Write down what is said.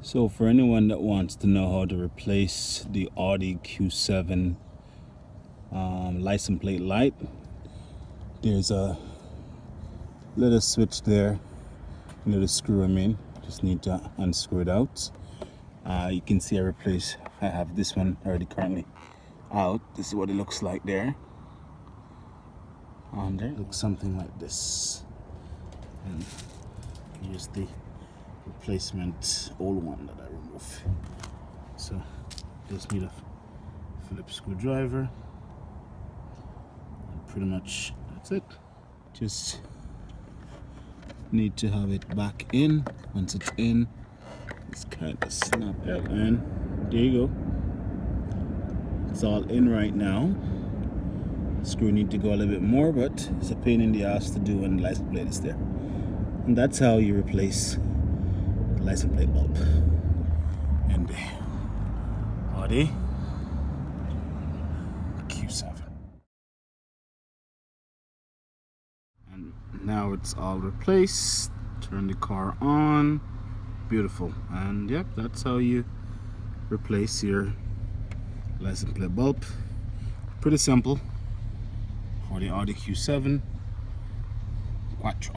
So for anyone that wants to know how to replace the Audi Q7 license plate light, there's a little switch there, little screw just need to unscrew it out. You can see I have this one already currently out. This is what it looks like there. And there it looks something like this, and here's the replacement old one that I removed. So just need a Phillips screwdriver, and pretty much that's it. Just need to have it back in. Once it's in, just kind of snap that in. There you go. It's all in right now. Screw need to go a little bit more, but it's a pain in the ass to do when the license plate is there. And that's how you replace the license plate bulb in the Audi Q7. And now it's all replaced. Turn the car on. Beautiful. And yep, that's how you replace your license plate bulb. Pretty simple for the Audi Q7 Quattro.